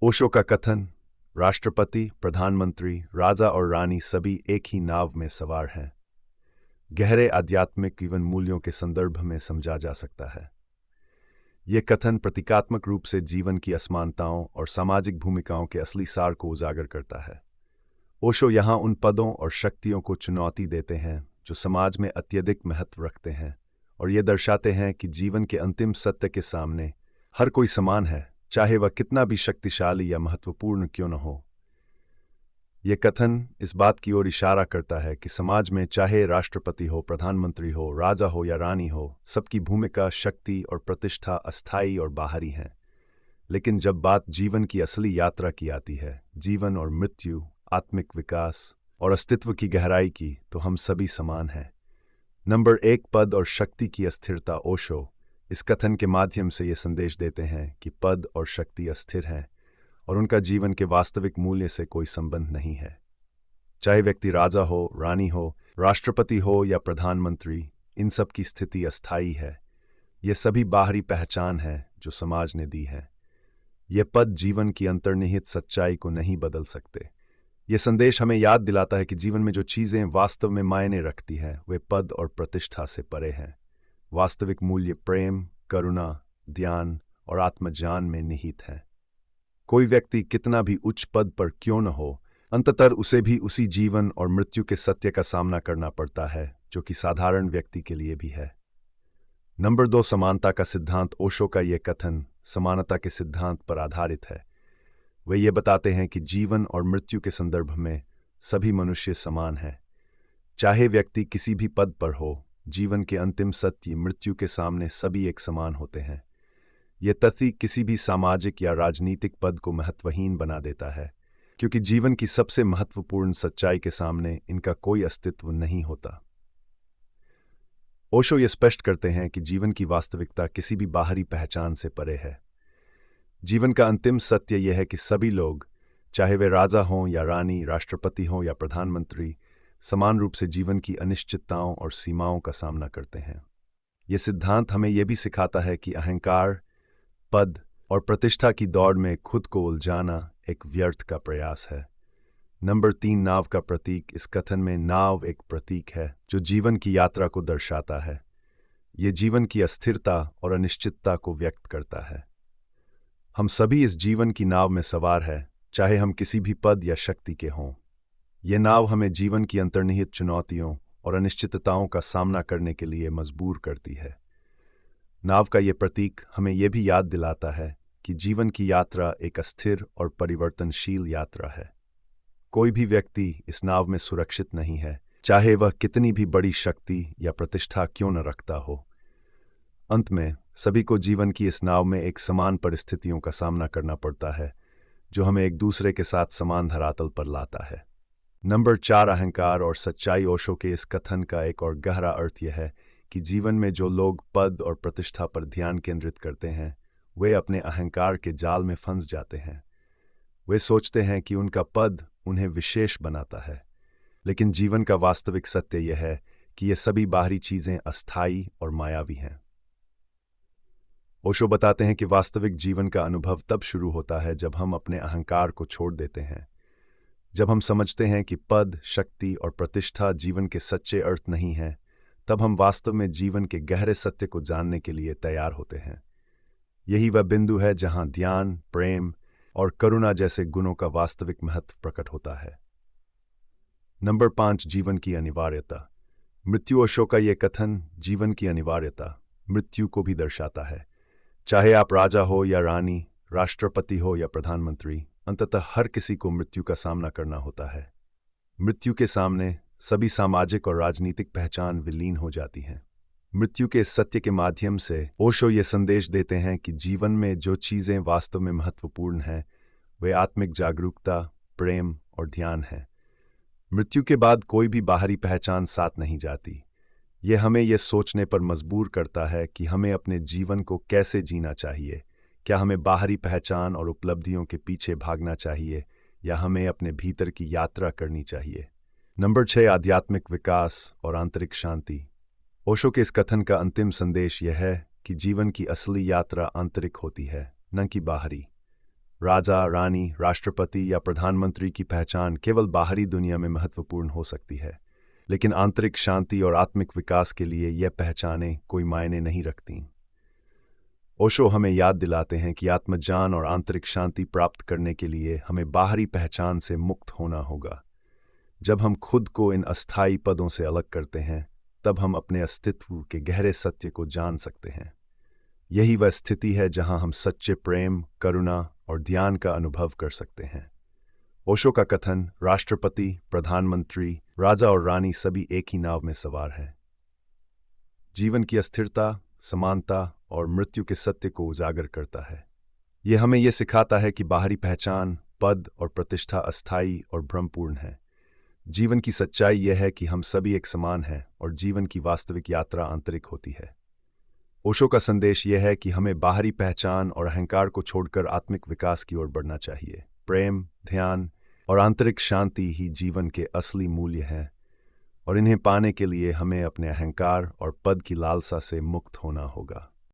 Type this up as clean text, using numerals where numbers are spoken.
ओशो का कथन, राष्ट्रपति, प्रधानमंत्री, राजा और रानी सभी एक ही नाव में सवार हैं, गहरे आध्यात्मिक जीवन मूल्यों के संदर्भ में समझा जा सकता है। ये कथन प्रतीकात्मक रूप से जीवन की असमानताओं और सामाजिक भूमिकाओं के असली सार को उजागर करता है। ओशो यहाँ उन पदों और शक्तियों को चुनौती देते हैं जो समाज में अत्यधिक महत्व रखते हैं, और ये दर्शाते हैं कि जीवन के अंतिम सत्य के सामने हर कोई समान है, चाहे वह कितना भी शक्तिशाली या महत्वपूर्ण क्यों न हो। ये कथन इस बात की ओर इशारा करता है कि समाज में चाहे राष्ट्रपति हो, प्रधानमंत्री हो, राजा हो या रानी हो, सबकी भूमिका, शक्ति और प्रतिष्ठा अस्थायी और बाहरी हैं। लेकिन जब बात जीवन की असली यात्रा की आती है, जीवन और मृत्यु, आत्मिक विकास और अस्तित्व की गहराई की, तो हम सभी समान हैं। नंबर 1, पद और शक्ति की अस्थिरता। ओशो इस कथन के माध्यम से ये संदेश देते हैं कि पद और शक्ति अस्थिर हैं और उनका जीवन के वास्तविक मूल्य से कोई संबंध नहीं है। चाहे व्यक्ति राजा हो, रानी हो, राष्ट्रपति हो या प्रधानमंत्री, इन सब की स्थिति अस्थायी है। ये सभी बाहरी पहचान है जो समाज ने दी है। ये पद जीवन की अंतर्निहित सच्चाई को नहीं बदल सकते। ये संदेश हमें याद दिलाता है कि जीवन में जो चीज़ें वास्तव में मायने रखती हैं, वे पद और प्रतिष्ठा से परे हैं। वास्तविक मूल्य प्रेम, करुणा, ध्यान और आत्मज्ञान में निहित है। कोई व्यक्ति कितना भी उच्च पद पर क्यों न हो, अंततः उसे भी उसी जीवन और मृत्यु के सत्य का सामना करना पड़ता है जो कि साधारण व्यक्ति के लिए भी है। नंबर 2, समानता का सिद्धांत। ओशो का यह कथन समानता के सिद्धांत पर आधारित है। वे ये बताते हैं कि जीवन और मृत्यु के संदर्भ में सभी मनुष्य समान हैं। चाहे व्यक्ति किसी भी पद पर हो, जीवन के अंतिम सत्य मृत्यु के सामने सभी एक समान होते हैं। यह तथ्य किसी भी सामाजिक या राजनीतिक पद को महत्वहीन बना देता है, क्योंकि जीवन की सबसे महत्वपूर्ण सच्चाई के सामने इनका कोई अस्तित्व नहीं होता। ओशो ये स्पष्ट करते हैं कि जीवन की वास्तविकता किसी भी बाहरी पहचान से परे है। जीवन का अंतिम सत्य यह है कि सभी लोग, चाहे वे राजा हों या रानी, राष्ट्रपति हों या प्रधानमंत्री, समान रूप से जीवन की अनिश्चितताओं और सीमाओं का सामना करते हैं। यह सिद्धांत हमें यह भी सिखाता है कि अहंकार, पद और प्रतिष्ठा की दौड़ में खुद को उलझाना एक व्यर्थ का प्रयास है। नंबर 3, नाव का प्रतीक। इस कथन में नाव एक प्रतीक है जो जीवन की यात्रा को दर्शाता है। यह जीवन की अस्थिरता और अनिश्चितता को व्यक्त करता है। हम सभी इस जीवन की नाव में सवार हैं, चाहे हम किसी भी पद या शक्ति के हों। यह नाव हमें जीवन की अंतर्निहित चुनौतियों और अनिश्चितताओं का सामना करने के लिए मजबूर करती है। नाव का यह प्रतीक हमें यह भी याद दिलाता है कि जीवन की यात्रा एक अस्थिर और परिवर्तनशील यात्रा है। कोई भी व्यक्ति इस नाव में सुरक्षित नहीं है, चाहे वह कितनी भी बड़ी शक्ति या प्रतिष्ठा क्यों न रखता हो। अंत में सभी को जीवन की इस नाव में एक समान परिस्थितियों का सामना करना पड़ता है, जो हमें एक दूसरे के साथ समान धरातल पर लाता है। नंबर 4, अहंकार और सच्चाई। ओशो के इस कथन का एक और गहरा अर्थ यह है कि जीवन में जो लोग पद और प्रतिष्ठा पर ध्यान केंद्रित करते हैं, वे अपने अहंकार के जाल में फंस जाते हैं। वे सोचते हैं कि उनका पद उन्हें विशेष बनाता है, लेकिन जीवन का वास्तविक सत्य यह है कि ये सभी बाहरी चीज़ें अस्थायी और मायावी हैं। ओशो बताते हैं कि वास्तविक जीवन का अनुभव तब शुरू होता है जब हम अपने अहंकार को छोड़ देते हैं। जब हम समझते हैं कि पद, शक्ति और प्रतिष्ठा जीवन के सच्चे अर्थ नहीं हैं, तब हम वास्तव में जीवन के गहरे सत्य को जानने के लिए तैयार होते हैं। यही वह बिंदु है जहां ध्यान, प्रेम और करुणा जैसे गुणों का वास्तविक महत्व प्रकट होता है। नंबर 5, जीवन की अनिवार्यता। मृत्यु। ओशो का यह कथन जीवन की अनिवार्यता, मृत्यु को भी दर्शाता है। चाहे आप राजा हो या रानी, राष्ट्रपति हो या प्रधानमंत्री, अंततः हर किसी को मृत्यु का सामना करना होता है। मृत्यु के सामने सभी सामाजिक और राजनीतिक पहचान विलीन हो जाती हैं। मृत्यु के इस सत्य के माध्यम से ओशो ये संदेश देते हैं कि जीवन में जो चीज़ें वास्तव में महत्वपूर्ण हैं, वे आत्मिक जागरूकता, प्रेम और ध्यान हैं। मृत्यु के बाद कोई भी बाहरी पहचान साथ नहीं जाती। यह हमें यह सोचने पर मजबूर करता है कि हमें अपने जीवन को कैसे जीना चाहिए। क्या हमें बाहरी पहचान और उपलब्धियों के पीछे भागना चाहिए, या हमें अपने भीतर की यात्रा करनी चाहिए। नंबर 6, आध्यात्मिक विकास और आंतरिक शांति। ओशो के इस कथन का अंतिम संदेश यह है कि जीवन की असली यात्रा आंतरिक होती है, न कि बाहरी। राजा, रानी, राष्ट्रपति या प्रधानमंत्री की पहचान केवल बाहरी दुनिया में महत्वपूर्ण हो सकती है, लेकिन आंतरिक शांति और आत्मिक विकास के लिए यह पहचानें कोई मायने नहीं रखती। ओशो हमें याद दिलाते हैं कि आत्मज्ञान और आंतरिक शांति प्राप्त करने के लिए हमें बाहरी पहचान से मुक्त होना होगा। जब हम खुद को इन अस्थायी पदों से अलग करते हैं, तब हम अपने अस्तित्व के गहरे सत्य को जान सकते हैं। यही वह स्थिति है जहां हम सच्चे प्रेम, करुणा और ध्यान का अनुभव कर सकते हैं। ओशो का कथन, राष्ट्रपति, प्रधानमंत्री, राजा और रानी सभी एक ही नाव में सवार हैं, जीवन की अस्थिरता, समानता और मृत्यु के सत्य को उजागर करता है। यह हमें यह सिखाता है कि बाहरी पहचान, पद और प्रतिष्ठा अस्थायी और भ्रमपूर्ण है। जीवन की सच्चाई यह है कि हम सभी एक समान हैं और जीवन की वास्तविक यात्रा आंतरिक होती है। ओशो का संदेश यह है कि हमें बाहरी पहचान और अहंकार को छोड़कर आत्मिक विकास की ओर बढ़ना चाहिए। प्रेम, ध्यान और आंतरिक शांति ही जीवन के असली मूल्य हैं, और इन्हें पाने के लिए हमें अपने अहंकार और पद की लालसा से मुक्त होना होगा।